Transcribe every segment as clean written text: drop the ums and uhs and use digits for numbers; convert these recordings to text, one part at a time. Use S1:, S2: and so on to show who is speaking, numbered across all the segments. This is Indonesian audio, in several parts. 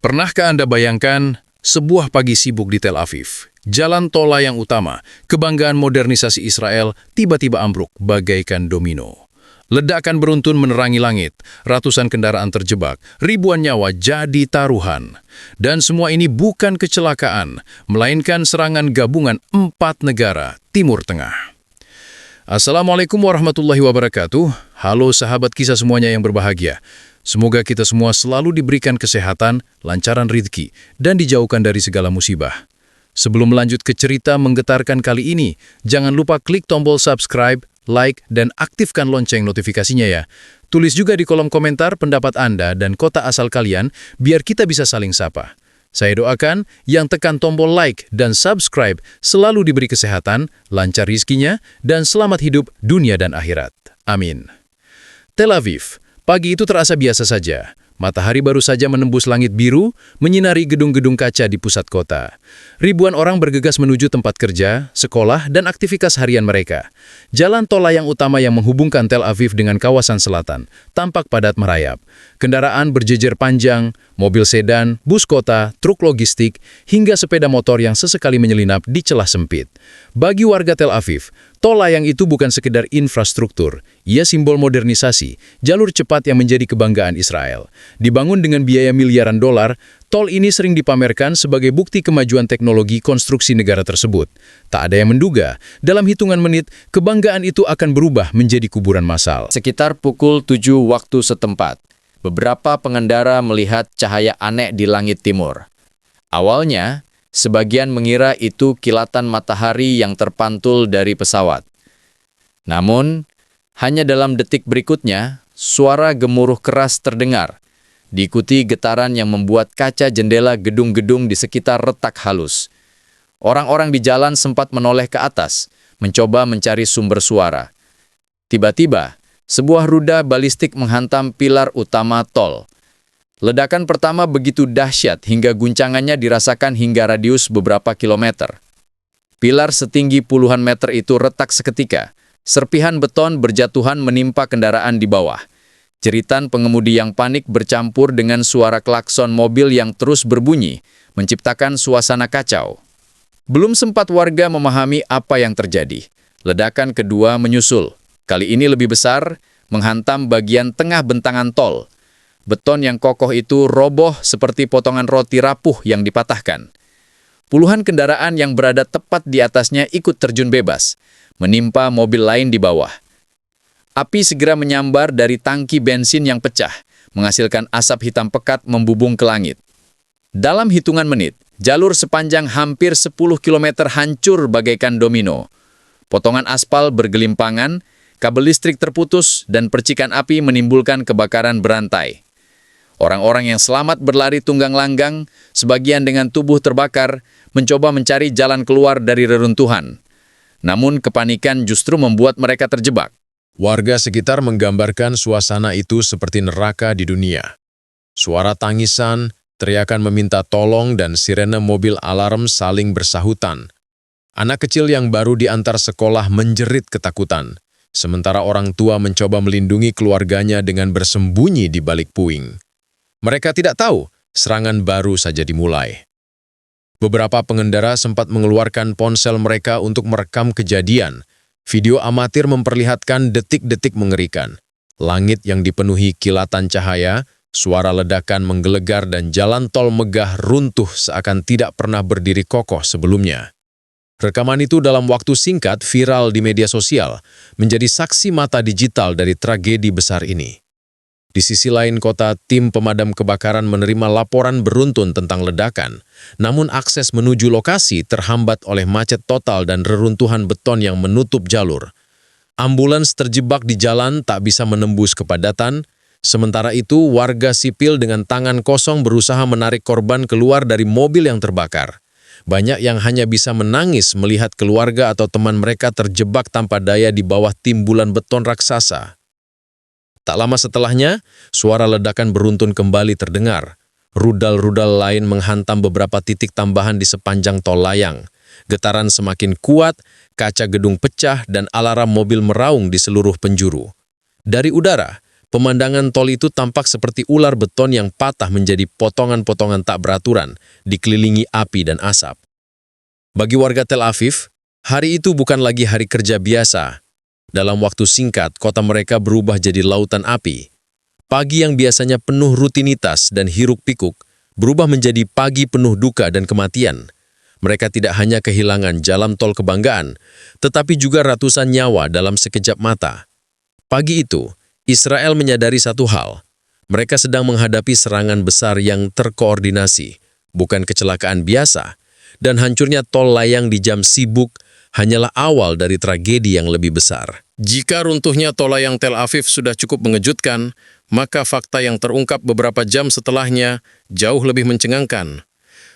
S1: Pernahkah Anda bayangkan sebuah pagi sibuk di Tel Aviv? Jalan tol layang utama, kebanggaan modernisasi Israel, tiba-tiba ambruk bagaikan domino. Ledakan beruntun menerangi langit, ratusan kendaraan terjebak, ribuan nyawa jadi taruhan. Dan semua ini bukan kecelakaan, melainkan serangan gabungan 4 negara Timur Tengah. Assalamualaikum warahmatullahi wabarakatuh. Halo sahabat kisah semuanya yang berbahagia. Semoga kita semua selalu diberikan kesehatan, lancaran rizki, dan dijauhkan dari segala musibah. Sebelum melanjut ke cerita menggetarkan kali ini, jangan lupa klik tombol subscribe, like, dan aktifkan lonceng notifikasinya ya. Tulis juga di kolom komentar pendapat Anda dan kota asal kalian, biar kita bisa saling sapa. Saya doakan yang tekan tombol like dan subscribe selalu diberi kesehatan, lancar rizkinya, dan selamat hidup dunia dan akhirat. Amin. Tel Aviv. Pagi itu terasa biasa saja. Matahari baru saja menembus langit biru, menyinari gedung-gedung kaca di pusat kota. Ribuan orang bergegas menuju tempat kerja, sekolah, dan aktivitas harian mereka. Jalan tol layang utama yang menghubungkan Tel Aviv dengan kawasan selatan tampak padat merayap. Kendaraan berjejer panjang, mobil sedan, bus kota, truk logistik, hingga sepeda motor yang sesekali menyelinap di celah sempit. Bagi warga Tel Aviv, tol layang itu bukan sekedar infrastruktur, ia simbol modernisasi, jalur cepat yang menjadi kebanggaan Israel. Dibangun dengan biaya miliaran dolar, tol ini sering dipamerkan sebagai bukti kemajuan teknologi konstruksi negara tersebut. Tak ada yang menduga, dalam hitungan menit, kebanggaan itu akan berubah menjadi kuburan massal.
S2: Sekitar pukul 7 waktu setempat, beberapa pengendara melihat cahaya aneh di langit timur. Awalnya, sebagian mengira itu kilatan matahari yang terpantul dari pesawat. Namun, hanya dalam detik berikutnya, suara gemuruh keras terdengar, diikuti getaran yang membuat kaca jendela gedung-gedung di sekitar retak halus. Orang-orang di jalan sempat menoleh ke atas, mencoba mencari sumber suara. Tiba-tiba, sebuah rudal balistik menghantam pilar utama tol. Ledakan pertama begitu dahsyat hingga guncangannya dirasakan hingga radius beberapa kilometer. Pilar setinggi puluhan meter itu retak seketika. Serpihan beton berjatuhan menimpa kendaraan di bawah. Jeritan pengemudi yang panik bercampur dengan suara klakson mobil yang terus berbunyi, menciptakan suasana kacau. Belum sempat warga memahami apa yang terjadi. Ledakan kedua menyusul. Kali ini lebih besar, menghantam bagian tengah bentangan tol. Beton yang kokoh itu roboh seperti potongan roti rapuh yang dipatahkan. Puluhan kendaraan yang berada tepat di atasnya ikut terjun bebas, menimpa mobil lain di bawah. Api segera menyambar dari tangki bensin yang pecah, menghasilkan asap hitam pekat membubung ke langit. Dalam hitungan menit, jalur sepanjang hampir 10 km hancur bagaikan domino. Potongan aspal bergelimpangan, kabel listrik terputus, dan percikan api menimbulkan kebakaran berantai. Orang-orang yang selamat berlari tunggang langgang, sebagian dengan tubuh terbakar, mencoba mencari jalan keluar dari reruntuhan. Namun kepanikan justru membuat mereka terjebak.
S3: Warga sekitar menggambarkan suasana itu seperti neraka di dunia. Suara tangisan, teriakan meminta tolong, dan sirene mobil alarm saling bersahutan. Anak kecil yang baru diantar sekolah menjerit ketakutan, sementara orang tua mencoba melindungi keluarganya dengan bersembunyi di balik puing. Mereka tidak tahu, serangan baru saja dimulai. Beberapa pengendara sempat mengeluarkan ponsel mereka untuk merekam kejadian. Video amatir memperlihatkan detik-detik mengerikan. Langit yang dipenuhi kilatan cahaya, suara ledakan menggelegar, dan jalan tol megah runtuh seakan tidak pernah berdiri kokoh sebelumnya. Rekaman itu dalam waktu singkat viral di media sosial, menjadi saksi mata digital dari tragedi besar ini. Di sisi lain kota, tim pemadam kebakaran menerima laporan beruntun tentang ledakan, namun akses menuju lokasi terhambat oleh macet total dan reruntuhan beton yang menutup jalur. Ambulans terjebak di jalan tak bisa menembus kepadatan, sementara itu warga sipil dengan tangan kosong berusaha menarik korban keluar dari mobil yang terbakar. Banyak yang hanya bisa menangis melihat keluarga atau teman mereka terjebak tanpa daya di bawah timbulan beton raksasa. Tak lama setelahnya, suara ledakan beruntun kembali terdengar. Rudal-rudal lain menghantam beberapa titik tambahan di sepanjang tol layang. Getaran semakin kuat, kaca gedung pecah, dan alarm mobil meraung di seluruh penjuru. Dari udara, Pemandangan tol itu tampak seperti ular beton yang patah menjadi potongan-potongan tak beraturan, dikelilingi api dan asap. Bagi warga Tel Aviv, hari itu bukan lagi hari kerja biasa. Dalam waktu singkat, kota mereka berubah jadi lautan api. Pagi yang biasanya penuh rutinitas dan hiruk-pikuk, berubah menjadi pagi penuh duka dan kematian. Mereka tidak hanya kehilangan jalan tol kebanggaan, tetapi juga ratusan nyawa dalam sekejap mata. Pagi itu, Israel menyadari satu hal. Mereka sedang menghadapi serangan besar yang terkoordinasi, bukan kecelakaan biasa, dan hancurnya tol layang di jam sibuk hanyalah awal dari tragedi yang lebih besar.
S1: Jika runtuhnya tol layang Tel Aviv sudah cukup mengejutkan, maka fakta yang terungkap beberapa jam setelahnya jauh lebih mencengangkan.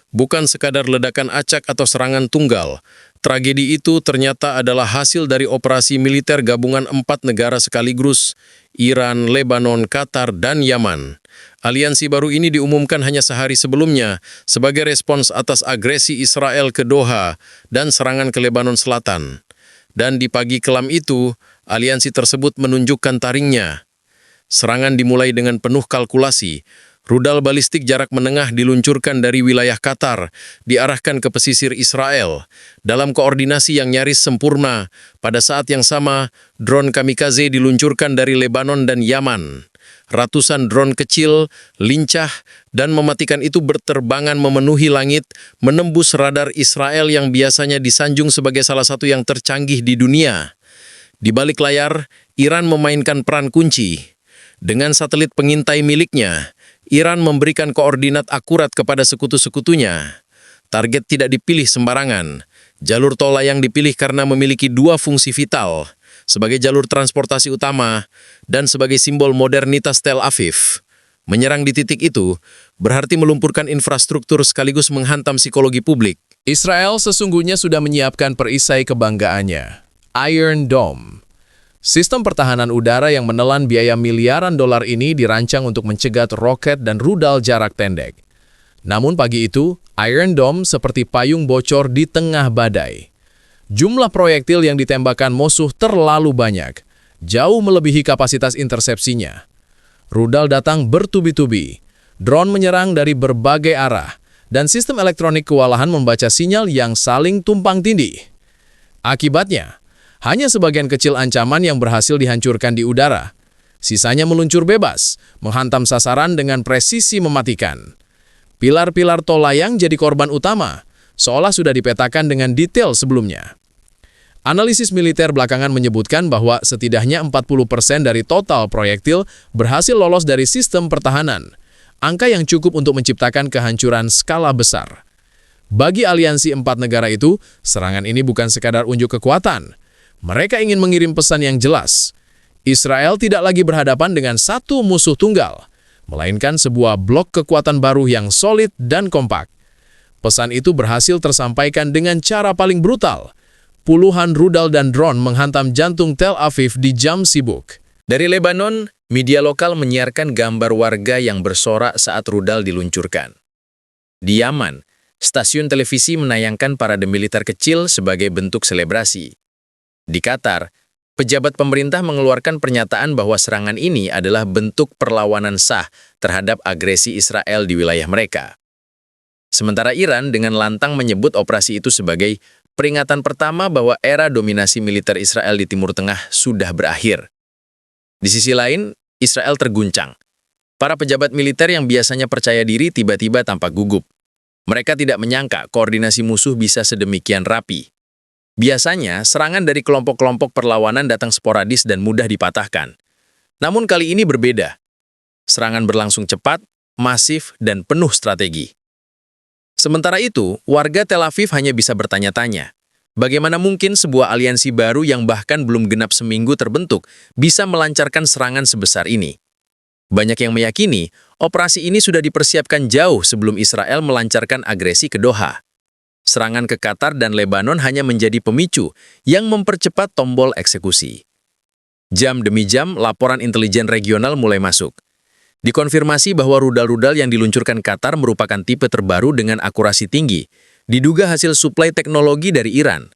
S1: Bukan sekadar ledakan acak atau serangan tunggal, tragedi itu ternyata adalah hasil dari operasi militer gabungan 4 negara sekaligus, Iran, Lebanon, Qatar, dan Yaman. Aliansi baru ini diumumkan hanya sehari sebelumnya sebagai respons atas agresi Israel ke Doha dan serangan ke Lebanon Selatan. Dan di pagi kelam itu, aliansi tersebut menunjukkan taringnya. Serangan dimulai dengan penuh kalkulasi. Rudal balistik jarak menengah diluncurkan dari wilayah Qatar, diarahkan ke pesisir Israel. Dalam koordinasi yang nyaris sempurna, pada saat yang sama, drone kamikaze diluncurkan dari Lebanon dan Yaman. Ratusan drone kecil, lincah, dan mematikan itu berterbangan memenuhi langit, menembus radar Israel yang biasanya disanjung sebagai salah satu yang tercanggih di dunia. Di balik layar, Iran memainkan peran kunci. Dengan satelit pengintai miliknya, Iran memberikan koordinat akurat kepada sekutu-sekutunya. Target tidak dipilih sembarangan. Jalur tol layang dipilih karena memiliki 2 fungsi vital, sebagai jalur transportasi utama dan sebagai simbol modernitas Tel Aviv. Menyerang di titik itu berarti melumpurkan infrastruktur sekaligus menghantam psikologi publik.
S4: Israel sesungguhnya sudah menyiapkan perisai kebanggaannya, Iron Dome. Sistem pertahanan udara yang menelan biaya miliaran dolar ini dirancang untuk mencegat roket dan rudal jarak pendek. Namun pagi itu, Iron Dome seperti payung bocor di tengah badai. Jumlah proyektil yang ditembakkan musuh terlalu banyak, jauh melebihi kapasitas intersepsinya. Rudal datang bertubi-tubi, drone menyerang dari berbagai arah, dan sistem elektronik kewalahan membaca sinyal yang saling tumpang tindih. Akibatnya, hanya sebagian kecil ancaman yang berhasil dihancurkan di udara. Sisanya meluncur bebas, menghantam sasaran dengan presisi mematikan. Pilar-pilar tol layang jadi korban utama, seolah sudah dipetakan dengan detail sebelumnya. Analisis militer belakangan menyebutkan bahwa setidaknya 40% dari total proyektil berhasil lolos dari sistem pertahanan, angka yang cukup untuk menciptakan kehancuran skala besar. Bagi aliansi 4 negara itu, serangan ini bukan sekadar unjuk kekuatan. Mereka ingin mengirim pesan yang jelas. Israel tidak lagi berhadapan dengan satu musuh tunggal, melainkan sebuah blok kekuatan baru yang solid dan kompak. Pesan itu berhasil tersampaikan dengan cara paling brutal. Puluhan rudal dan drone menghantam jantung Tel Aviv di jam sibuk.
S2: Dari Lebanon, media lokal menyiarkan gambar warga yang bersorak saat rudal diluncurkan. Di Yaman, stasiun televisi menayangkan parade militer kecil sebagai bentuk selebrasi. Di Qatar, pejabat pemerintah mengeluarkan pernyataan bahwa serangan ini adalah bentuk perlawanan sah terhadap agresi Israel di wilayah mereka. Sementara Iran dengan lantang menyebut operasi itu sebagai peringatan pertama bahwa era dominasi militer Israel di Timur Tengah sudah berakhir. Di sisi lain, Israel terguncang. Para pejabat militer yang biasanya percaya diri tiba-tiba tampak gugup. Mereka tidak menyangka koordinasi musuh bisa sedemikian rapi. Biasanya, serangan dari kelompok-kelompok perlawanan datang sporadis dan mudah dipatahkan. Namun kali ini berbeda. Serangan berlangsung cepat, masif, dan penuh strategi. Sementara itu, warga Tel Aviv hanya bisa bertanya-tanya, bagaimana mungkin sebuah aliansi baru yang bahkan belum genap seminggu terbentuk bisa melancarkan serangan sebesar ini? Banyak yang meyakini, operasi ini sudah dipersiapkan jauh sebelum Israel melancarkan agresi ke Doha. Serangan ke Qatar dan Lebanon hanya menjadi pemicu yang mempercepat tombol eksekusi. Jam demi jam, laporan intelijen regional mulai masuk. Dikonfirmasi bahwa rudal-rudal yang diluncurkan Qatar merupakan tipe terbaru dengan akurasi tinggi, diduga hasil suplai teknologi dari Iran.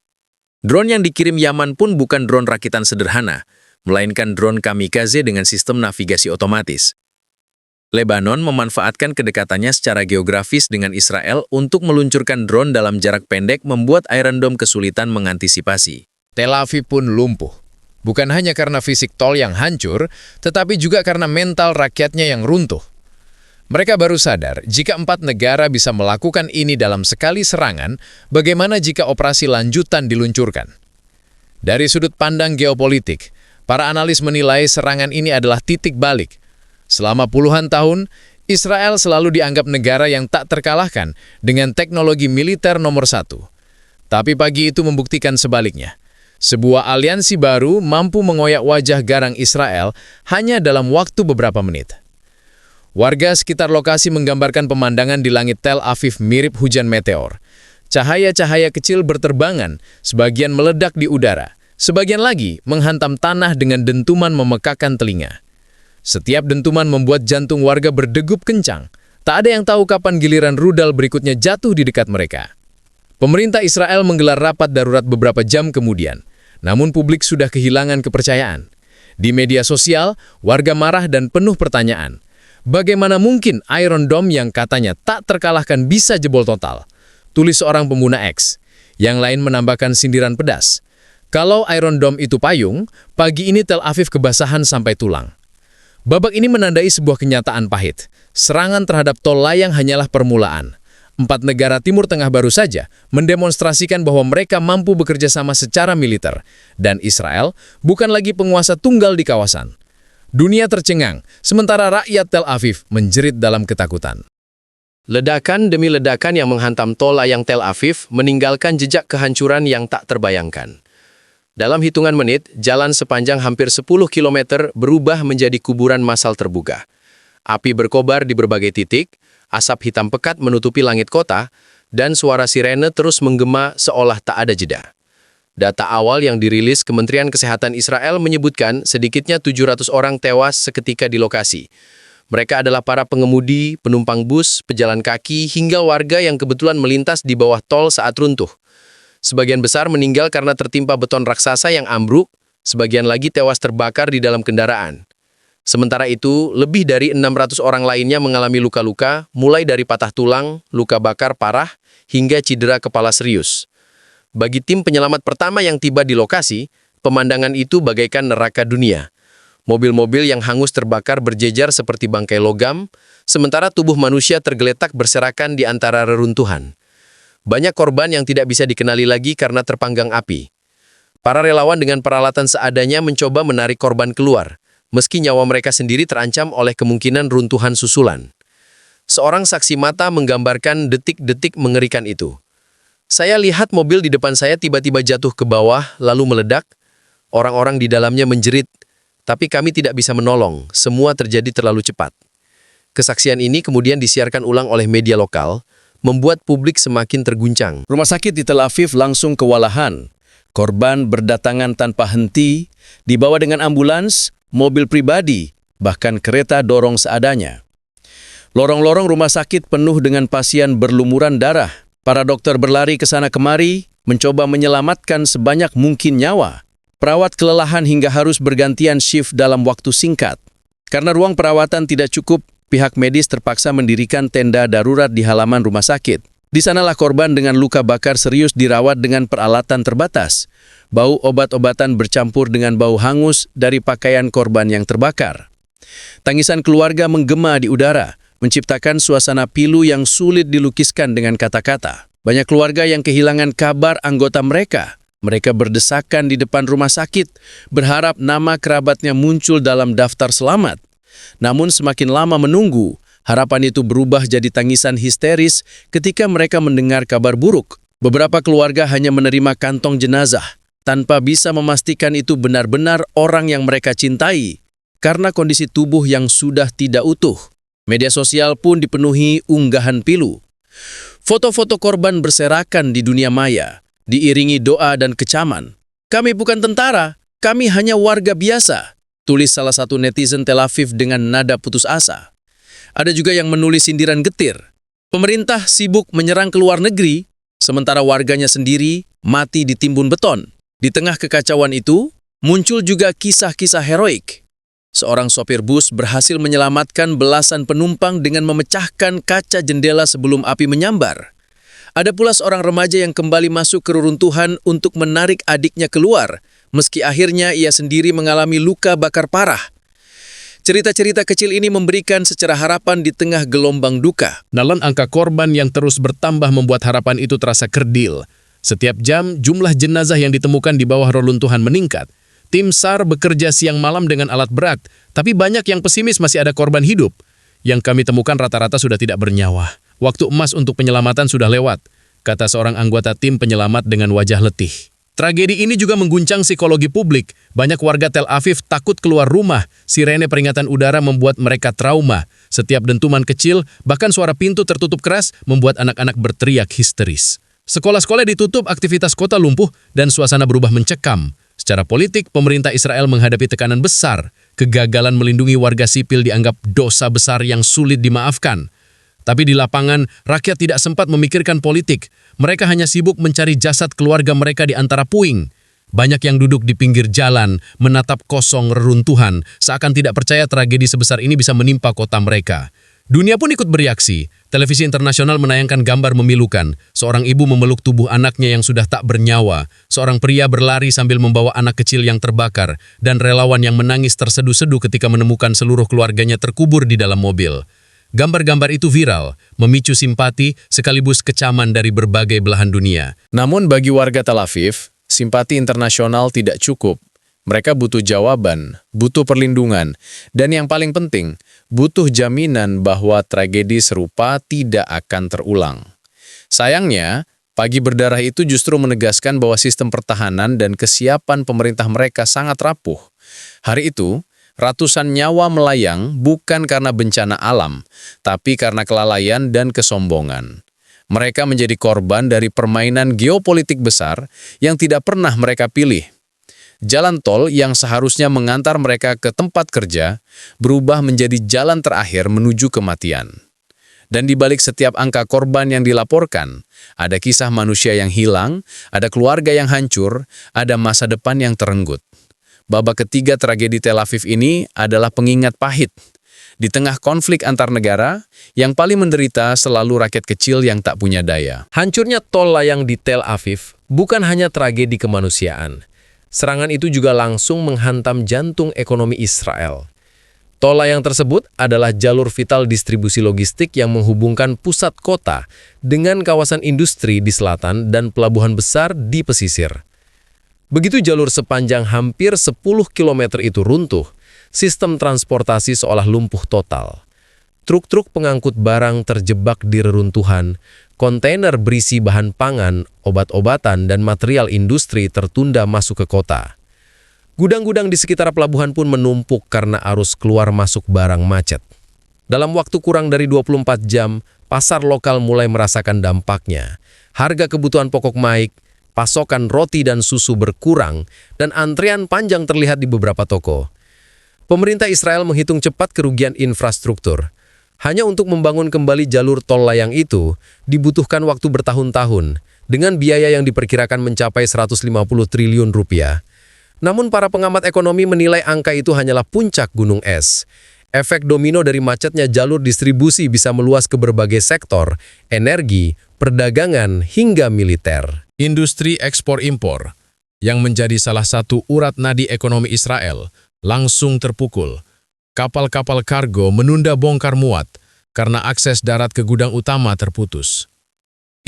S2: Drone yang dikirim Yaman pun bukan drone rakitan sederhana, melainkan drone kamikaze dengan sistem navigasi otomatis. Lebanon memanfaatkan kedekatannya secara geografis dengan Israel untuk meluncurkan drone dalam jarak pendek membuat Iron Dome kesulitan mengantisipasi.
S4: Tel Aviv pun lumpuh. Bukan hanya karena fisik tol yang hancur, tetapi juga karena mental rakyatnya yang runtuh. Mereka baru sadar jika 4 negara bisa melakukan ini dalam sekali serangan, bagaimana jika operasi lanjutan diluncurkan? Dari sudut pandang geopolitik, para analis menilai serangan ini adalah titik balik. Selama puluhan tahun, Israel selalu dianggap negara yang tak terkalahkan dengan teknologi militer nomor 1. Tapi pagi itu membuktikan sebaliknya. Sebuah aliansi baru mampu mengoyak wajah garang Israel hanya dalam waktu beberapa menit. Warga sekitar lokasi menggambarkan pemandangan di langit Tel Aviv mirip hujan meteor. Cahaya-cahaya kecil berterbangan, sebagian meledak di udara, sebagian lagi menghantam tanah dengan dentuman memekakan telinga. Setiap dentuman membuat jantung warga berdegup kencang. Tak ada yang tahu kapan giliran rudal berikutnya jatuh di dekat mereka. Pemerintah Israel menggelar rapat darurat beberapa jam kemudian. Namun publik sudah kehilangan kepercayaan. Di media sosial, warga marah dan penuh pertanyaan. Bagaimana mungkin Iron Dome yang katanya tak terkalahkan bisa jebol total? Tulis seorang pengguna X. Yang lain menambahkan sindiran pedas. Kalau Iron Dome itu payung, pagi ini Tel Aviv kebasahan sampai tulang. Babak ini menandai sebuah kenyataan pahit. Serangan terhadap tol layang hanyalah permulaan. 4 negara Timur Tengah baru saja mendemonstrasikan bahwa mereka mampu bekerja sama secara militer. Dan Israel bukan lagi penguasa tunggal di kawasan. Dunia tercengang, sementara rakyat Tel Aviv menjerit dalam ketakutan. Ledakan demi ledakan yang menghantam tol layang Tel Aviv meninggalkan jejak kehancuran yang tak terbayangkan. Dalam hitungan menit, jalan sepanjang hampir 10 km berubah menjadi kuburan massal terbuka. Api berkobar di berbagai titik, asap hitam pekat menutupi langit kota, dan suara sirene terus menggema seolah tak ada jeda. Data awal yang dirilis Kementerian Kesehatan Israel menyebutkan sedikitnya 700 orang tewas seketika di lokasi. Mereka adalah para pengemudi, penumpang bus, pejalan kaki, hingga warga yang kebetulan melintas di bawah tol saat runtuh. Sebagian besar meninggal karena tertimpa beton raksasa yang ambruk, sebagian lagi tewas terbakar di dalam kendaraan. Sementara itu, lebih dari 600 orang lainnya mengalami luka-luka, mulai dari patah tulang, luka bakar parah, hingga cedera kepala serius. Bagi tim penyelamat pertama yang tiba di lokasi, pemandangan itu bagaikan neraka dunia. Mobil-mobil yang hangus terbakar berjejer seperti bangkai logam, sementara tubuh manusia tergeletak berserakan di antara reruntuhan. Banyak korban yang tidak bisa dikenali lagi karena terpanggang api. Para relawan dengan peralatan seadanya mencoba menarik korban keluar, meski nyawa mereka sendiri terancam oleh kemungkinan runtuhan susulan. Seorang saksi mata menggambarkan detik-detik mengerikan itu. Saya lihat mobil di depan saya tiba-tiba jatuh ke bawah, lalu meledak. Orang-orang di dalamnya menjerit, tapi kami tidak bisa menolong, semua terjadi terlalu cepat. Kesaksian ini kemudian disiarkan ulang oleh media lokal, membuat publik semakin terguncang.
S5: Rumah sakit di Tel Aviv langsung kewalahan. Korban berdatangan tanpa henti, dibawa dengan ambulans, mobil pribadi, bahkan kereta dorong seadanya. Lorong-lorong rumah sakit penuh dengan pasien berlumuran darah. Para dokter berlari ke sana kemari, mencoba menyelamatkan sebanyak mungkin nyawa. Perawat kelelahan hingga harus bergantian shift dalam waktu singkat. Karena ruang perawatan tidak cukup, pihak medis terpaksa mendirikan tenda darurat di halaman rumah sakit. Di sanalah korban dengan luka bakar serius dirawat dengan peralatan terbatas. Bau obat-obatan bercampur dengan bau hangus dari pakaian korban yang terbakar. Tangisan keluarga menggema di udara, menciptakan suasana pilu yang sulit dilukiskan dengan kata-kata. Banyak keluarga yang kehilangan kabar anggota mereka. Mereka berdesakan di depan rumah sakit, berharap nama kerabatnya muncul dalam daftar selamat. Namun semakin lama menunggu, harapan itu berubah jadi tangisan histeris ketika mereka mendengar kabar buruk. Beberapa keluarga hanya menerima kantong jenazah, tanpa bisa memastikan itu benar-benar orang yang mereka cintai, karena kondisi tubuh yang sudah tidak utuh. Media sosial pun dipenuhi unggahan pilu. Foto-foto korban berserakan di dunia maya, diiringi doa dan kecaman. Kami bukan tentara, kami hanya warga biasa, tulis salah satu netizen Tel Aviv dengan nada putus asa. Ada juga yang menulis sindiran getir. Pemerintah sibuk menyerang ke luar negeri, sementara warganya sendiri mati ditimbun beton. Di tengah kekacauan itu, Muncul juga kisah-kisah heroik. Seorang sopir bus berhasil menyelamatkan belasan penumpang dengan memecahkan kaca jendela sebelum api menyambar. Ada pula seorang remaja yang kembali masuk ke reruntuhan untuk menarik adiknya keluar, meski akhirnya ia sendiri mengalami luka bakar parah. Cerita-cerita kecil ini memberikan secerah harapan di tengah gelombang duka.
S4: Namun angka korban yang terus bertambah membuat harapan itu terasa kerdil. Setiap jam, jumlah jenazah yang ditemukan di bawah reruntuhan meningkat. Tim SAR bekerja siang malam dengan alat berat, tapi banyak yang pesimis masih ada korban hidup. Yang kami temukan rata-rata sudah tidak bernyawa. Waktu emas untuk penyelamatan sudah lewat, kata seorang anggota tim penyelamat dengan wajah letih. Tragedi ini juga mengguncang psikologi publik. Banyak warga Tel Aviv takut keluar rumah. Sirene peringatan udara membuat mereka trauma. Setiap dentuman kecil, bahkan suara pintu tertutup keras, membuat anak-anak berteriak histeris. Sekolah-sekolah ditutup, aktivitas kota lumpuh, dan suasana berubah mencekam. Secara politik, pemerintah Israel menghadapi tekanan besar. Kegagalan melindungi warga sipil dianggap dosa besar yang sulit dimaafkan. Tapi di lapangan, rakyat tidak sempat memikirkan politik. Mereka hanya sibuk mencari jasad keluarga mereka di antara puing. Banyak yang duduk di pinggir jalan, menatap kosong reruntuhan, seakan tidak percaya tragedi sebesar ini bisa menimpa kota mereka. Dunia pun ikut bereaksi. Televisi internasional menayangkan gambar memilukan. Seorang ibu memeluk tubuh anaknya yang sudah tak bernyawa. Seorang pria berlari sambil membawa anak kecil yang terbakar. Dan relawan yang menangis terseduh-seduh ketika menemukan seluruh keluarganya terkubur di dalam mobil. Gambar-gambar itu viral, memicu simpati sekaligus kecaman dari berbagai belahan dunia.
S2: Namun bagi warga Tel Aviv, simpati internasional tidak cukup. Mereka butuh jawaban, butuh perlindungan, dan yang paling penting, butuh jaminan bahwa tragedi serupa tidak akan terulang. Sayangnya, pagi berdarah itu justru menegaskan bahwa sistem pertahanan dan kesiapan pemerintah mereka sangat rapuh. Hari itu, ratusan nyawa melayang bukan karena bencana alam, tapi karena kelalaian dan kesombongan. Mereka menjadi korban dari permainan geopolitik besar yang tidak pernah mereka pilih. Jalan tol yang seharusnya mengantar mereka ke tempat kerja berubah menjadi jalan terakhir menuju kematian. Dan di balik setiap angka korban yang dilaporkan, ada kisah manusia yang hilang, ada keluarga yang hancur, ada masa depan yang terenggut. Babak ketiga tragedi Tel Aviv ini adalah pengingat pahit. Di tengah konflik antar negara, yang paling menderita selalu rakyat kecil yang tak punya daya.
S4: Hancurnya tol layang di Tel Aviv bukan hanya tragedi kemanusiaan. Serangan itu juga langsung menghantam jantung ekonomi Israel. Tol layang tersebut adalah jalur vital distribusi logistik yang menghubungkan pusat kota dengan kawasan industri di selatan dan pelabuhan besar di pesisir. Begitu jalur sepanjang hampir 10 km itu runtuh, sistem transportasi seolah lumpuh total. Truk-truk pengangkut barang terjebak di reruntuhan, kontainer berisi bahan pangan, obat-obatan, dan material industri tertunda masuk ke kota. Gudang-gudang di sekitar pelabuhan pun menumpuk karena arus keluar masuk barang macet. Dalam waktu kurang dari 24 jam, pasar lokal mulai merasakan dampaknya. Harga kebutuhan pokok naik, pasokan roti dan susu berkurang, dan antrean panjang terlihat di beberapa toko. Pemerintah Israel menghitung cepat kerugian infrastruktur. Hanya untuk membangun kembali jalur tol layang itu, dibutuhkan waktu bertahun-tahun, dengan biaya yang diperkirakan mencapai 150 triliun rupiah. Namun para pengamat ekonomi menilai angka itu hanyalah puncak gunung es. Efek domino dari macetnya jalur distribusi bisa meluas ke berbagai sektor, energi, perdagangan, hingga militer.
S1: Industri ekspor-impor, yang menjadi salah satu urat nadi ekonomi Israel, langsung terpukul. Kapal-kapal kargo menunda bongkar muat karena akses darat ke gudang utama terputus.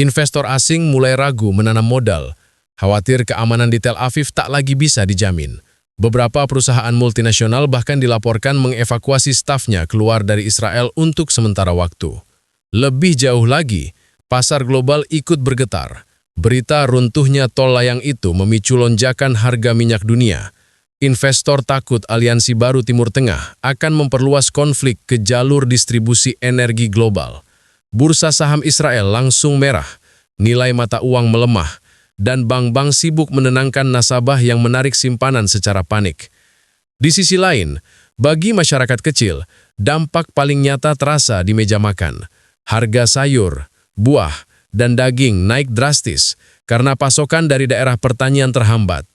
S1: Investor asing mulai ragu menanam modal, khawatir keamanan di Tel Aviv tak lagi bisa dijamin. Beberapa perusahaan multinasional bahkan dilaporkan mengevakuasi stafnya keluar dari Israel untuk sementara waktu. Lebih jauh lagi, pasar global ikut bergetar. Berita runtuhnya tol layang itu memicu lonjakan harga minyak dunia. Investor takut aliansi baru Timur Tengah akan memperluas konflik ke jalur distribusi energi global. Bursa saham Israel langsung merah, nilai mata uang melemah, dan bank-bank sibuk menenangkan nasabah yang menarik simpanan secara panik. Di sisi lain, bagi masyarakat kecil, dampak paling nyata terasa di meja makan. Harga sayur, buah, dan daging naik drastis karena pasokan dari daerah pertanian terhambat.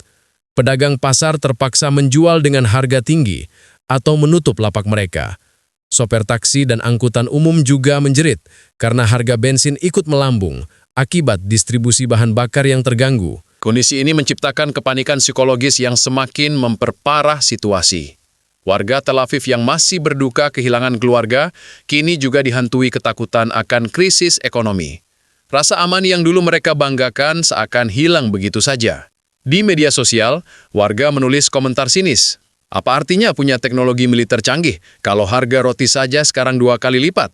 S4: Pedagang pasar terpaksa menjual dengan harga tinggi atau menutup lapak mereka. Sopir taksi dan angkutan umum juga menjerit karena harga bensin ikut melambung akibat distribusi bahan bakar yang terganggu.
S1: Kondisi ini menciptakan kepanikan psikologis yang semakin memperparah situasi. Warga Tel Aviv yang masih berduka kehilangan keluarga, kini juga dihantui ketakutan akan krisis ekonomi. Rasa aman yang dulu mereka banggakan seakan hilang begitu saja. Di media sosial, warga menulis komentar sinis. Apa artinya punya teknologi militer canggih kalau harga roti saja sekarang 2 kali lipat?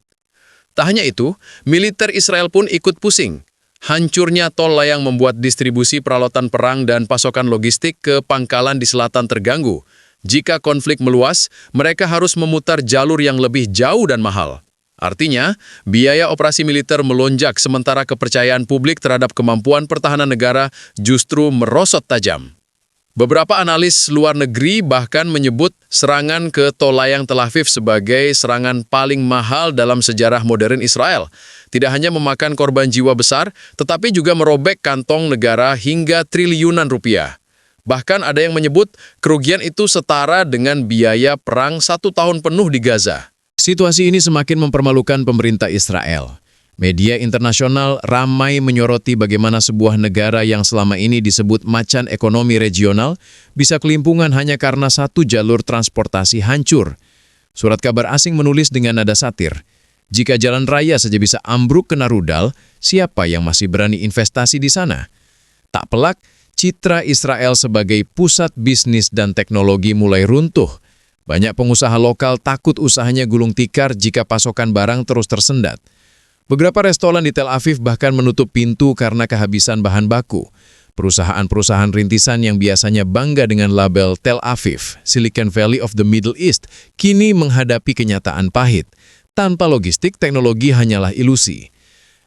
S1: Tak hanya itu, militer Israel pun ikut pusing. Hancurnya tol layang membuat distribusi peralatan perang dan pasokan logistik ke pangkalan di selatan terganggu. Jika konflik meluas, mereka harus memutar jalur yang lebih jauh dan mahal. Artinya, biaya operasi militer melonjak sementara kepercayaan publik terhadap kemampuan pertahanan negara justru merosot tajam. Beberapa analis luar negeri bahkan menyebut serangan ke tol layang Tel Aviv sebagai serangan paling mahal dalam sejarah modern Israel. Tidak hanya memakan korban jiwa besar, tetapi juga merobek kantong negara hingga triliunan rupiah. Bahkan ada yang menyebut kerugian itu setara dengan biaya perang 1 tahun penuh di Gaza.
S4: Situasi ini semakin mempermalukan pemerintah Israel. Media internasional ramai menyoroti bagaimana sebuah negara yang selama ini disebut macan ekonomi regional bisa kelimpungan hanya karena satu jalur transportasi hancur. Surat kabar asing menulis dengan nada satir, jika jalan raya saja bisa ambruk kena rudal, siapa yang masih berani investasi di sana? Tak pelak, citra Israel sebagai pusat bisnis dan teknologi mulai runtuh. Banyak pengusaha lokal takut usahanya gulung tikar jika pasokan barang terus tersendat. Beberapa restoran di Tel Aviv bahkan menutup pintu karena kehabisan bahan baku. Perusahaan-perusahaan rintisan yang biasanya bangga dengan label Tel Aviv, Silicon Valley of the Middle East, kini menghadapi kenyataan pahit. Tanpa logistik, teknologi hanyalah ilusi.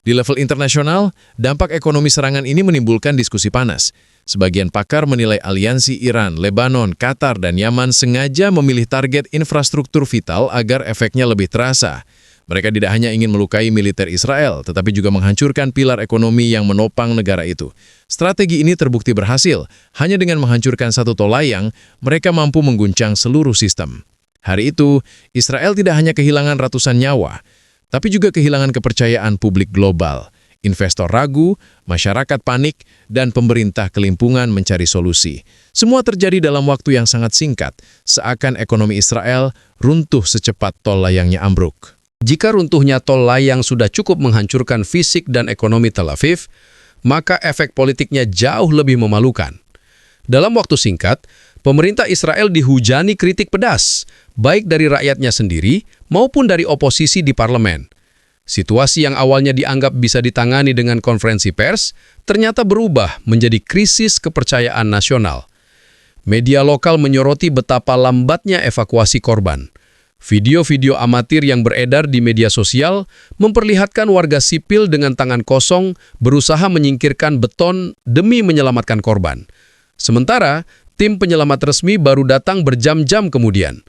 S4: Di level internasional, dampak ekonomi serangan ini menimbulkan diskusi panas. Sebagian pakar menilai aliansi Iran, Lebanon, Qatar, dan Yaman sengaja memilih target infrastruktur vital agar efeknya lebih terasa. Mereka tidak hanya ingin melukai militer Israel, tetapi juga menghancurkan pilar ekonomi yang menopang negara itu. Strategi ini terbukti berhasil. Hanya dengan menghancurkan satu tol layang, mereka mampu mengguncang seluruh sistem. Hari itu, Israel tidak hanya kehilangan ratusan nyawa, tapi juga kehilangan kepercayaan publik global. Investor ragu, masyarakat panik, dan pemerintah kelimpungan mencari solusi. Semua terjadi dalam waktu yang sangat singkat, seakan ekonomi Israel runtuh secepat tol layangnya ambruk.
S6: Jika runtuhnya tol layang sudah cukup menghancurkan fisik dan ekonomi Tel Aviv, maka efek politiknya jauh lebih memalukan. Dalam waktu singkat, pemerintah Israel dihujani kritik pedas, baik dari rakyatnya sendiri maupun dari oposisi di parlemen. Situasi yang awalnya dianggap bisa ditangani dengan konferensi pers, ternyata berubah menjadi krisis kepercayaan nasional. Media lokal menyoroti betapa lambatnya evakuasi korban. Video-video amatir yang beredar di media sosial memperlihatkan warga sipil dengan tangan kosong berusaha menyingkirkan beton demi menyelamatkan korban. Sementara, tim penyelamat resmi baru datang berjam-jam kemudian.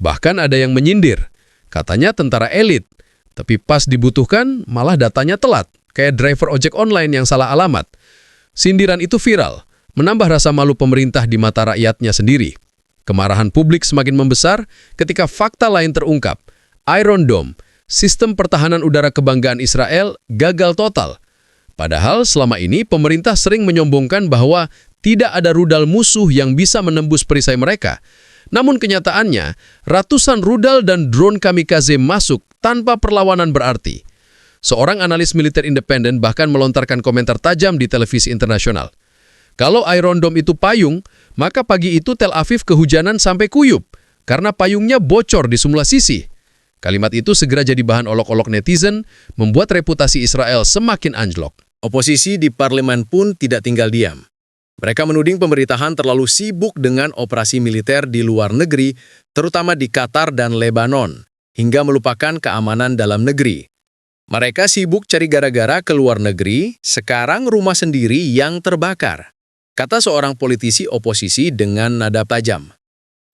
S6: Bahkan ada yang menyindir, katanya tentara elit, tapi pas dibutuhkan malah datanya telat, kayak driver ojek online yang salah alamat. Sindiran itu viral, menambah rasa malu pemerintah di mata rakyatnya sendiri. Kemarahan publik semakin membesar ketika fakta lain terungkap. Iron Dome, sistem pertahanan udara kebanggaan Israel, gagal total. Padahal selama ini pemerintah sering menyombongkan bahwa tidak ada rudal musuh yang bisa menembus perisai mereka. Namun kenyataannya, ratusan rudal dan drone kamikaze masuk tanpa perlawanan berarti. Seorang analis militer independen bahkan melontarkan komentar tajam di televisi internasional. Kalau Iron Dome itu payung, maka pagi itu Tel Aviv kehujanan sampai kuyup karena payungnya bocor di semua sisi. Kalimat itu segera jadi bahan olok-olok netizen, membuat reputasi Israel semakin anjlok.
S1: Oposisi di parlemen pun tidak tinggal diam. Mereka menuding pemerintahan terlalu sibuk dengan operasi militer di luar negeri, terutama di Qatar dan Lebanon, hingga melupakan keamanan dalam negeri. Mereka sibuk cari gara-gara ke luar negeri, sekarang rumah sendiri yang terbakar, kata seorang politisi oposisi dengan nada tajam.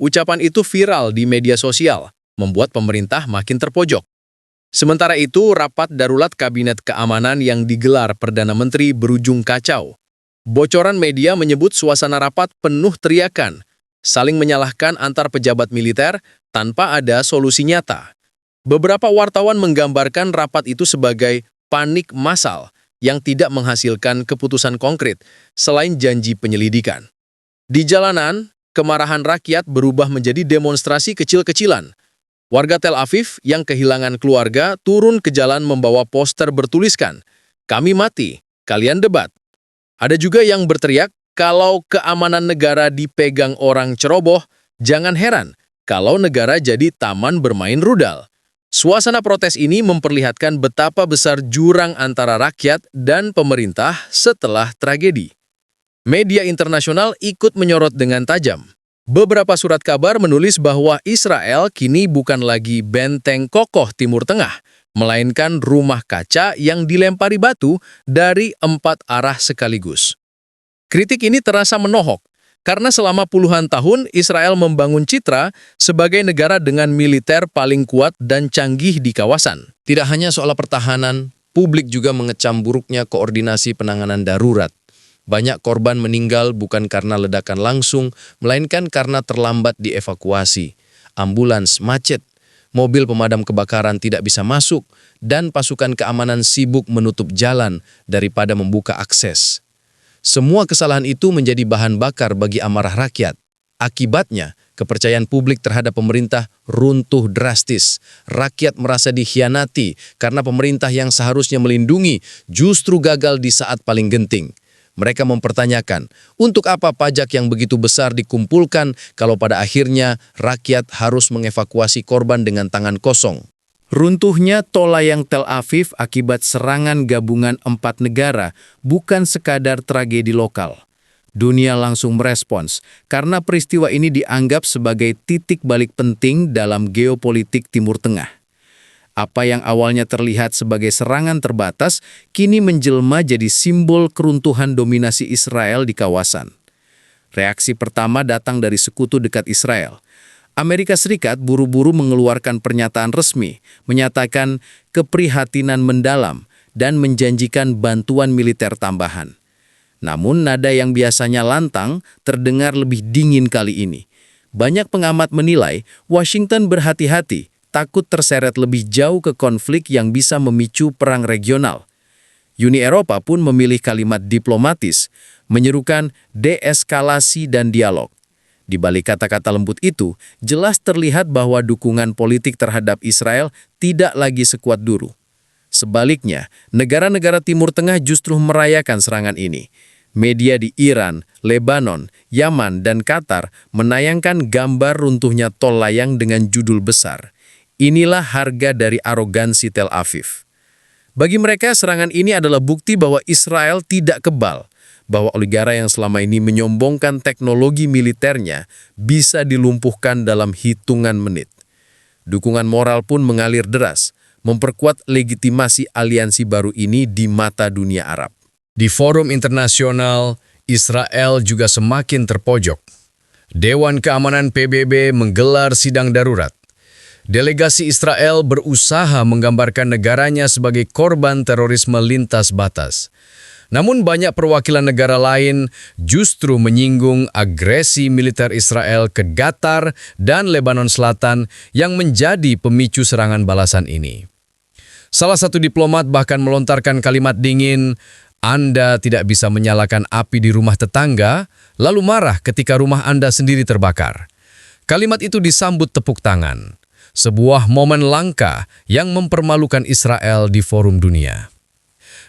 S1: Ucapan itu viral di media sosial, membuat pemerintah makin terpojok. Sementara itu, rapat darurat Kabinet Keamanan yang digelar Perdana Menteri berujung kacau.
S4: Bocoran media menyebut suasana rapat penuh teriakan, saling menyalahkan antar pejabat militer tanpa ada solusi nyata. Beberapa wartawan menggambarkan rapat itu sebagai panik massal yang tidak menghasilkan keputusan konkret selain janji penyelidikan. Di jalanan, kemarahan rakyat berubah menjadi demonstrasi kecil-kecilan. Warga Tel Aviv yang kehilangan keluarga turun ke jalan membawa poster bertuliskan, "Kami mati, kalian debat." Ada juga yang berteriak, kalau keamanan negara dipegang orang ceroboh, jangan heran kalau negara jadi taman bermain rudal. Suasana protes ini memperlihatkan betapa besar jurang antara rakyat dan pemerintah setelah tragedi. Media internasional ikut menyorot dengan tajam. Beberapa surat kabar menulis bahwa Israel kini bukan lagi benteng kokoh Timur Tengah, melainkan rumah kaca yang dilempari batu dari 4 arah sekaligus. Kritik ini terasa menohok, karena selama puluhan tahun Israel membangun citra sebagai negara dengan militer paling kuat dan canggih di kawasan.
S6: Tidak hanya soal pertahanan, publik juga mengecam buruknya koordinasi penanganan darurat. Banyak korban meninggal bukan karena ledakan langsung, melainkan karena terlambat dievakuasi. Ambulans macet, mobil pemadam kebakaran tidak bisa masuk, dan pasukan keamanan sibuk menutup jalan daripada membuka akses. Semua kesalahan itu menjadi bahan bakar bagi amarah rakyat. Akibatnya, kepercayaan publik terhadap pemerintah runtuh drastis. Rakyat merasa dikhianati karena pemerintah yang seharusnya melindungi justru gagal di saat paling genting. Mereka mempertanyakan, untuk apa pajak yang begitu besar dikumpulkan kalau pada akhirnya rakyat harus mengevakuasi korban dengan tangan kosong?
S5: Runtuhnya tol layang Tel Aviv akibat serangan gabungan 4 negara bukan sekadar tragedi lokal. Dunia langsung merespons karena peristiwa ini dianggap sebagai titik balik penting dalam geopolitik Timur Tengah. Apa yang awalnya terlihat sebagai serangan terbatas, kini menjelma jadi simbol keruntuhan dominasi Israel di kawasan. Reaksi pertama datang dari sekutu dekat Israel. Amerika Serikat buru-buru mengeluarkan pernyataan resmi, menyatakan keprihatinan mendalam dan menjanjikan bantuan militer tambahan. Namun nada yang biasanya lantang terdengar lebih dingin kali ini. Banyak pengamat menilai Washington berhati-hati, takut terseret lebih jauh ke konflik yang bisa memicu perang regional. Uni Eropa pun memilih kalimat diplomatis, menyerukan deeskalasi dan dialog. Di balik kata-kata lembut itu, jelas terlihat bahwa dukungan politik terhadap Israel tidak lagi sekuat dulu. Sebaliknya, negara-negara Timur Tengah justru merayakan serangan ini. Media di Iran, Lebanon, Yaman, dan Qatar menayangkan gambar runtuhnya tol layang dengan judul besar, "Inilah harga dari arogansi Tel Aviv." Bagi mereka, serangan ini adalah bukti bahwa Israel tidak kebal, bahwa negara yang selama ini menyombongkan teknologi militernya bisa dilumpuhkan dalam hitungan menit. Dukungan moral pun mengalir deras, memperkuat legitimasi aliansi baru ini di mata dunia Arab.
S6: Di forum internasional, Israel juga semakin terpojok. Dewan Keamanan PBB menggelar sidang darurat. Delegasi Israel berusaha menggambarkan negaranya sebagai korban terorisme lintas batas. Namun banyak perwakilan negara lain justru menyinggung agresi militer Israel ke Qatar dan Lebanon Selatan yang menjadi pemicu serangan balasan ini. Salah satu diplomat bahkan melontarkan kalimat dingin, "Anda tidak bisa menyalakan api di rumah tetangga, lalu marah ketika rumah Anda sendiri terbakar." Kalimat itu disambut tepuk tangan. Sebuah momen langka yang mempermalukan Israel di forum dunia.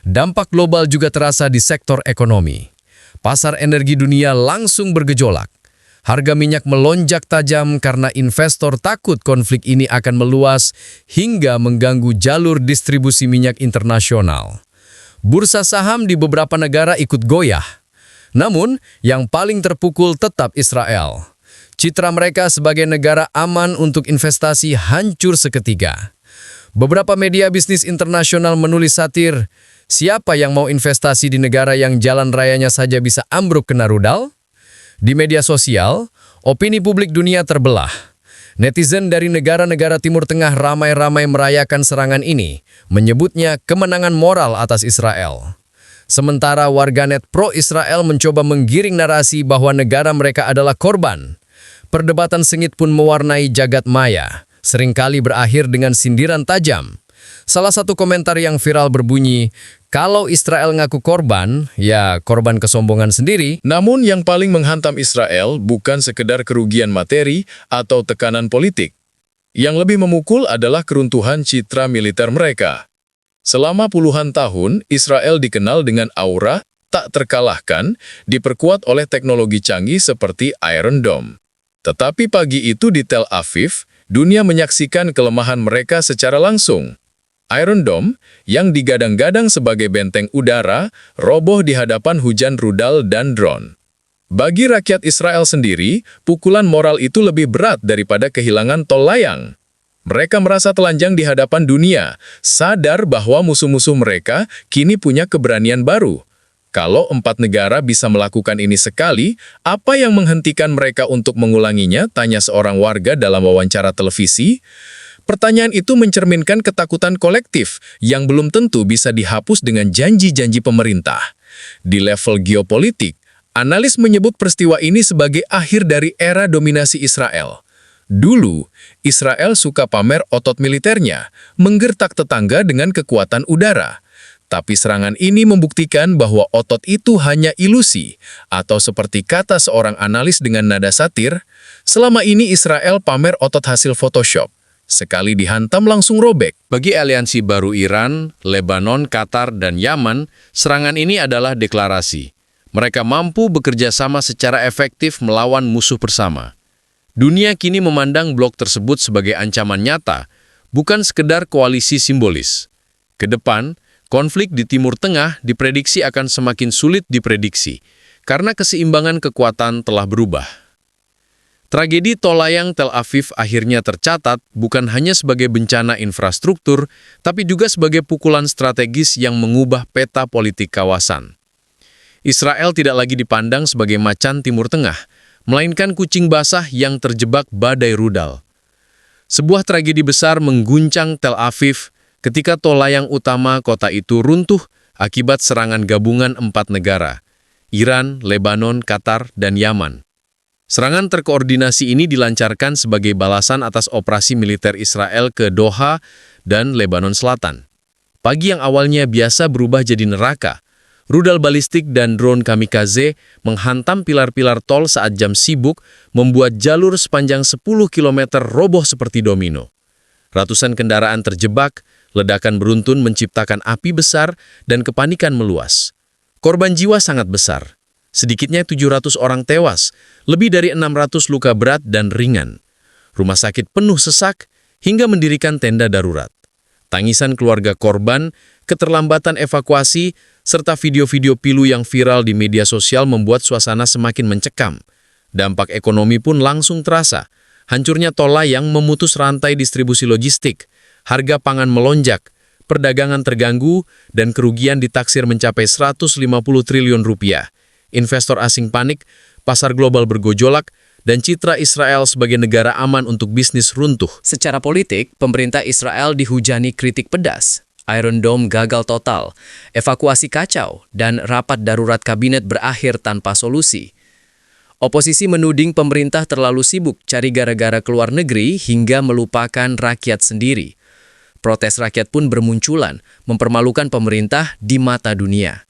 S6: Dampak global juga terasa di sektor ekonomi. Pasar energi dunia langsung bergejolak. Harga minyak melonjak tajam karena investor takut konflik ini akan meluas hingga mengganggu jalur distribusi minyak internasional. Bursa saham di beberapa negara ikut goyah. Namun, yang paling terpukul tetap Israel. Citra mereka sebagai negara aman untuk investasi hancur seketika. Beberapa media bisnis internasional menulis satir, siapa yang mau investasi di negara yang jalan rayanya saja bisa ambruk kena rudal? Di media sosial, opini publik dunia terbelah. Netizen dari negara-negara Timur Tengah ramai-ramai merayakan serangan ini, menyebutnya kemenangan moral atas Israel.
S2: Sementara warganet pro-Israel mencoba menggiring narasi bahwa negara mereka adalah korban. Perdebatan sengit pun mewarnai jagat maya, seringkali berakhir dengan sindiran tajam. Salah satu komentar yang viral berbunyi, kalau Israel ngaku korban, ya korban kesombongan sendiri.
S3: Namun yang paling menghantam Israel bukan sekedar kerugian materi atau tekanan politik. Yang lebih memukul adalah keruntuhan citra militer mereka. Selama puluhan tahun, Israel dikenal dengan aura tak terkalahkan, diperkuat oleh teknologi canggih seperti Iron Dome. Tetapi pagi itu di Tel Aviv, dunia menyaksikan kelemahan mereka secara langsung. Iron Dome, yang digadang-gadang sebagai benteng udara, roboh di hadapan hujan rudal dan drone. Bagi rakyat Israel sendiri, pukulan moral itu lebih berat daripada kehilangan tol layang. Mereka merasa telanjang di hadapan dunia, sadar bahwa musuh-musuh mereka kini punya keberanian baru. Kalau 4 negara bisa melakukan ini sekali, apa yang menghentikan mereka untuk mengulanginya? Tanya seorang warga dalam wawancara televisi. Pertanyaan itu mencerminkan ketakutan kolektif yang belum tentu bisa dihapus dengan janji-janji pemerintah. Di level geopolitik, analis menyebut peristiwa ini sebagai akhir dari era dominasi Israel. Dulu, Israel suka pamer otot militernya, menggertak tetangga dengan kekuatan udara. Tapi serangan ini membuktikan bahwa otot itu hanya ilusi, atau seperti kata seorang analis dengan nada satir, selama ini Israel pamer otot hasil Photoshop. Sekali dihantam langsung robek.
S1: Bagi aliansi baru Iran, Lebanon, Qatar, dan Yaman, serangan ini adalah deklarasi. Mereka mampu bekerja sama secara efektif melawan musuh bersama. Dunia kini memandang blok tersebut sebagai ancaman nyata, bukan sekedar koalisi simbolis. Ke depan, konflik di Timur Tengah diprediksi akan semakin sulit diprediksi, karena keseimbangan kekuatan telah berubah. Tragedi tol layang Tel Aviv akhirnya tercatat bukan hanya sebagai bencana infrastruktur, tapi juga sebagai pukulan strategis yang mengubah peta politik kawasan. Israel tidak lagi dipandang sebagai macan Timur Tengah, melainkan kucing basah yang terjebak badai rudal. Sebuah tragedi besar mengguncang Tel Aviv ketika tol layang utama kota itu runtuh akibat serangan gabungan 4 negara, Iran, Lebanon, Qatar, dan Yaman. Serangan terkoordinasi ini dilancarkan sebagai balasan atas operasi militer Israel ke Doha dan Lebanon Selatan. Pagi yang awalnya biasa berubah jadi neraka. Rudal balistik dan drone kamikaze menghantam pilar-pilar tol saat jam sibuk, membuat jalur sepanjang 10 km roboh seperti domino. Ratusan kendaraan terjebak, ledakan beruntun menciptakan api besar dan kepanikan meluas. Korban jiwa sangat besar. Sedikitnya 700 orang tewas, lebih dari 600 luka berat dan ringan. Rumah sakit penuh sesak hingga mendirikan tenda darurat. Tangisan keluarga korban, keterlambatan evakuasi, serta video-video pilu yang viral di media sosial membuat suasana semakin mencekam. Dampak ekonomi pun langsung terasa. Hancurnya tol layang memutus rantai distribusi logistik, harga pangan melonjak, perdagangan terganggu, dan kerugian ditaksir mencapai 150 triliun rupiah. Investor asing panik, pasar global bergojolak, dan citra Israel sebagai negara aman untuk bisnis runtuh.
S2: Secara politik, pemerintah Israel dihujani kritik pedas. Iron Dome gagal total, evakuasi kacau, dan rapat darurat kabinet berakhir tanpa solusi. Oposisi menuding pemerintah terlalu sibuk cari gara-gara keluar negeri hingga melupakan rakyat sendiri. Protes rakyat pun bermunculan, mempermalukan pemerintah di mata dunia.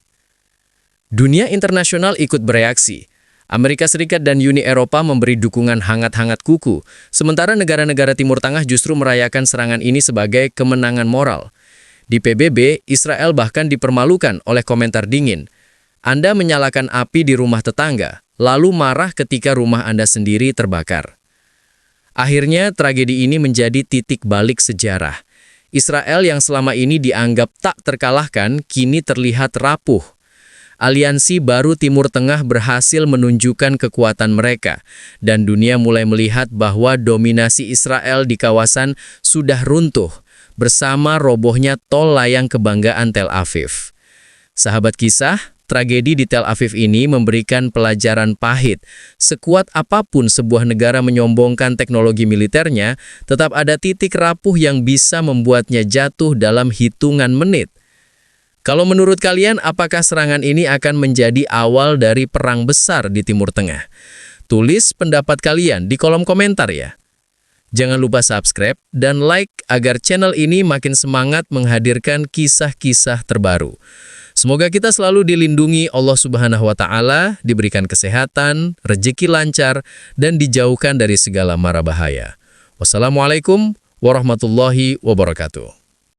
S2: Dunia internasional ikut bereaksi. Amerika Serikat dan Uni Eropa memberi dukungan hangat-hangat kuku, sementara negara-negara Timur Tengah justru merayakan serangan ini sebagai kemenangan moral. Di PBB, Israel bahkan dipermalukan oleh komentar dingin. Anda menyalakan api di rumah tetangga, lalu marah ketika rumah Anda sendiri terbakar. Akhirnya, tragedi ini menjadi titik balik sejarah. Israel yang selama ini dianggap tak terkalahkan, kini terlihat rapuh. Aliansi baru Timur Tengah berhasil menunjukkan kekuatan mereka, dan dunia mulai melihat bahwa dominasi Israel di kawasan sudah runtuh, bersama robohnya tol layang kebanggaan Tel Aviv. Sahabat kisah, tragedi di Tel Aviv ini memberikan pelajaran pahit. Sekuat apapun sebuah negara menyombongkan teknologi militernya, tetap ada titik rapuh yang bisa membuatnya jatuh dalam hitungan menit.
S4: Kalau menurut kalian, apakah serangan ini akan menjadi awal dari perang besar di Timur Tengah? Tulis pendapat kalian di kolom komentar ya. Jangan lupa subscribe dan like agar channel ini makin semangat menghadirkan kisah-kisah terbaru. Semoga kita selalu dilindungi Allah Subhanahu wa Ta'ala, diberikan kesehatan, rezeki lancar, dan dijauhkan dari segala mara bahaya. Wassalamualaikum warahmatullahi wabarakatuh.